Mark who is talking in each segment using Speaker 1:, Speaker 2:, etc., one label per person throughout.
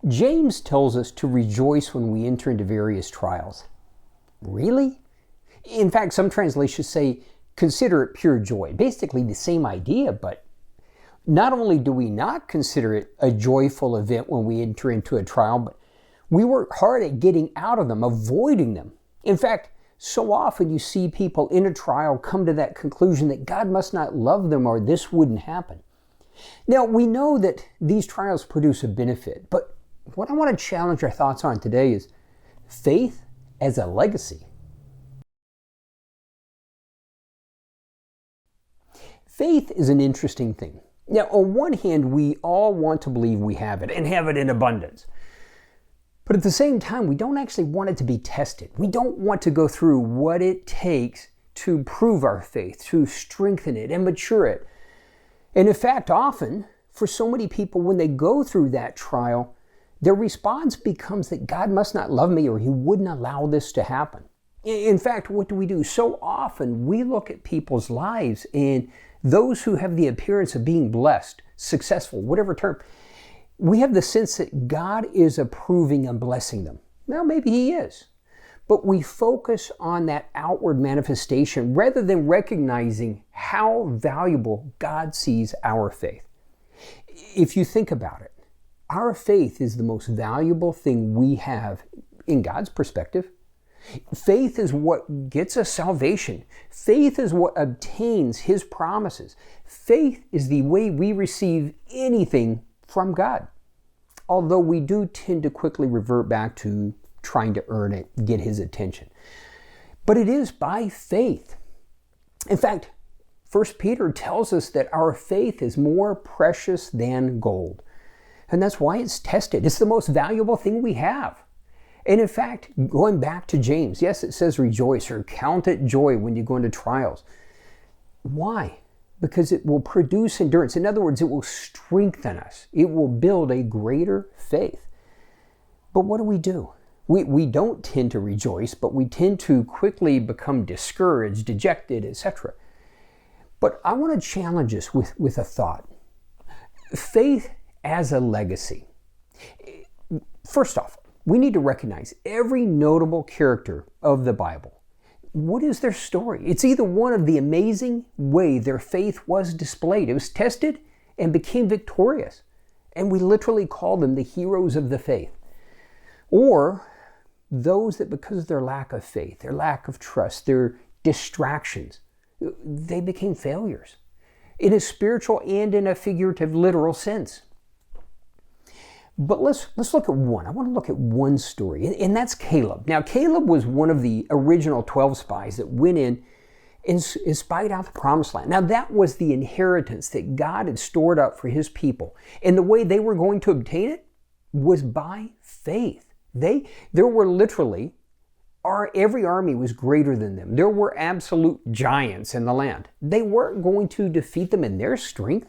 Speaker 1: James tells us to rejoice when we enter into various trials. Really? In fact, some translations say, consider it pure joy. Basically the same idea, but not only do we not consider it a joyful event when we enter into a trial, but we work hard at getting out of them, avoiding them. In fact, so often you see people in a trial come to that conclusion that God must not love them or this wouldn't happen. Now, we know that these trials produce a benefit, but what I want to challenge our thoughts on today is faith as a legacy. Faith is an interesting thing. Now, on one hand, we all want to believe we have it and have it in abundance. But at the same time, we don't actually want it to be tested. We don't want to go through what it takes to prove our faith, to strengthen it and mature it. And in fact, often, for so many people, when they go through that trial, their response becomes that God must not love me or He wouldn't allow this to happen. In fact, what do? So often we look at people's lives and those who have the appearance of being blessed, successful, whatever term, we have the sense that God is approving and blessing them. Now, maybe He is, but we focus on that outward manifestation rather than recognizing how valuable God sees our faith. If you think about it, our faith is the most valuable thing we have in God's perspective. Faith is what gets us salvation. Faith is what obtains His promises. Faith is the way we receive anything from God. Although we do tend to quickly revert back to trying to earn it, get His attention. But it is by faith. In fact, 1 Peter tells us that our faith is more precious than gold. And that's why it's tested. It's the most valuable thing we have. And in fact, going back to James, yes, it says rejoice or count it joy when you go into trials. Why? Because it will produce endurance. In other words, it will strengthen us. It will build a greater faith. But what do? We don't tend to rejoice, but we tend to quickly become discouraged, dejected, etc. But I want to challenge us with a thought. Faith as a legacy. First off, we need to recognize every notable character of the Bible. What is their story? It's either one of the amazing way their faith was displayed. It was tested and became victorious. And we literally call them the heroes of the faith. Or those that because of their lack of faith, their lack of trust, their distractions, they became failures in a spiritual and in a figurative, literal sense. But let's look at one. I want to look at one story, and that's Caleb. Now, Caleb was one of the original 12 spies that went in and spied out the promised land. Now, that was the inheritance that God had stored up for His people. And the way they were going to obtain it was by faith. There were literally, every army was greater than them. There were absolute giants in the land. They weren't going to defeat them in their strength.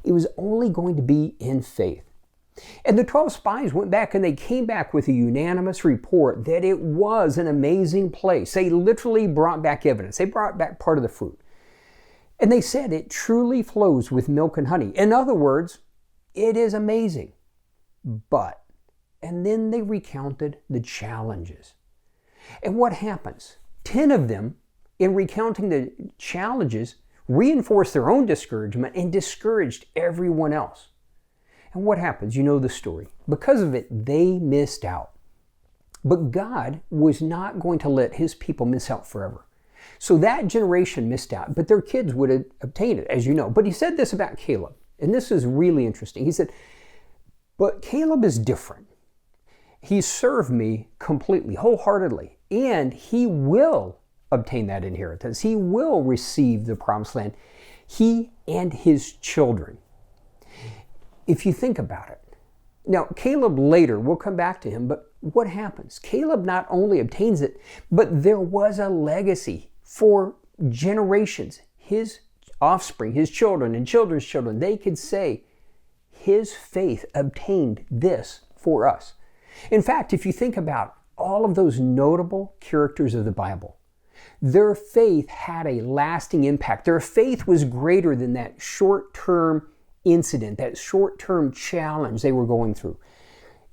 Speaker 1: It was only going to be in faith. And the 12 spies went back and they came back with a unanimous report that it was an amazing place. They literally brought back evidence. They brought back part of the fruit. And they said it truly flows with milk and honey. In other words, it is amazing. And then they recounted the challenges. And what happens? 10 of them, in recounting the challenges, reinforced their own discouragement and discouraged everyone else. And what happens? You know the story. Because of it, they missed out. But God was not going to let His people miss out forever. So that generation missed out, but their kids would have obtained it, as you know. But He said this about Caleb, and this is really interesting. He said, but Caleb is different. He served me completely, wholeheartedly, and he will obtain that inheritance. He will receive the promised land, he and his children. If you think about it. Now, Caleb later, we'll come back to him, but what happens? Caleb not only obtains it, but there was a legacy for generations. His offspring, his children and children's children, they could say, his faith obtained this for us. In fact, if you think about all of those notable characters of the Bible, their faith had a lasting impact. Their faith was greater than that short-term incident, that short-term challenge they were going through.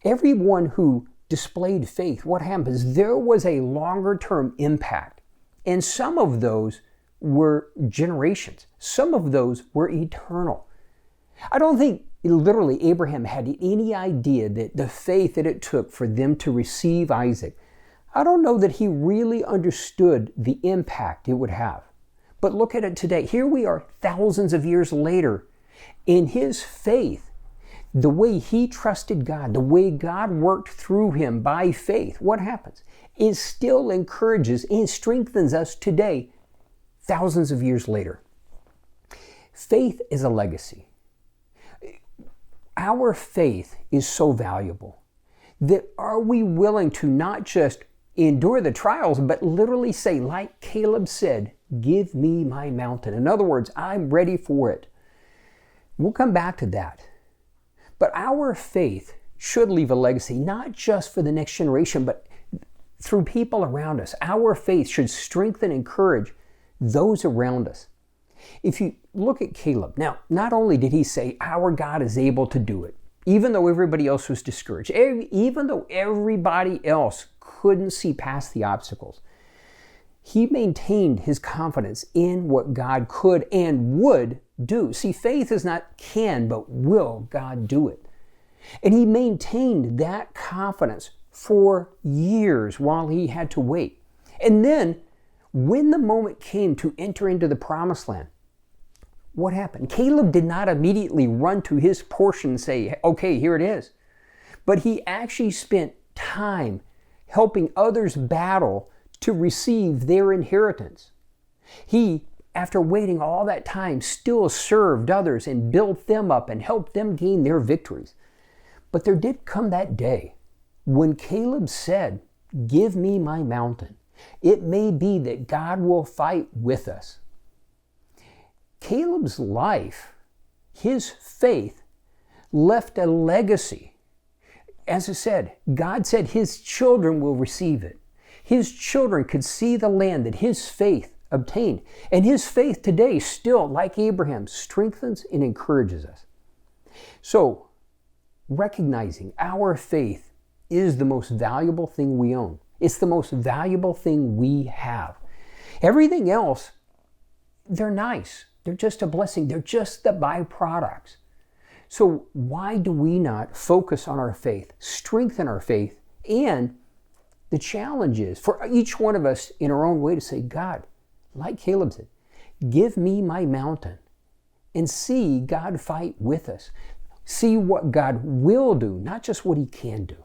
Speaker 1: Everyone who displayed faith, what happens? There was a longer term impact. And some of those were generations. Some of those were eternal. I don't think literally Abraham had any idea that the faith that it took for them to receive Isaac, I don't know that he really understood the impact it would have. But look at it today. Here we are thousands of years later. In his faith, the way he trusted God, the way God worked through him by faith, what happens? It still encourages and strengthens us today, thousands of years later. Faith is a legacy. Our faith is so valuable that are we willing to not just endure the trials, but literally say, like Caleb said, give me my mountain. In other words, I'm ready for it. We'll come back to that. But our faith should leave a legacy, not just for the next generation, but through people around us. Our faith should strengthen and encourage those around us. If you look at Caleb, now, not only did he say, our God is able to do it, even though everybody else was discouraged, even though everybody else couldn't see past the obstacles, he maintained his confidence in what God could and would do. See, faith is not can, but will God do it? And he maintained that confidence for years while he had to wait. And then, when the moment came to enter into the promised land, what happened? Caleb did not immediately run to his portion and say, okay, here it is. But he actually spent time helping others battle to receive their inheritance. He, after waiting all that time, still served others and built them up and helped them gain their victories. But there did come that day when Caleb said, give me my mountain. It may be that God will fight with us. Caleb's life, his faith, left a legacy. As I said, God said his children will receive it. His children could see the land that his faith obtained. And his faith today still, like Abraham, strengthens and encourages us. So, recognizing our faith is the most valuable thing we own. It's the most valuable thing we have. Everything else, they're nice. They're just a blessing. They're just the byproducts. So why do we not focus on our faith, strengthen our faith, and the challenge is for each one of us in our own way to say, God, like Caleb said, give me my mountain and see God fight with us. See what God will do, not just what he can do.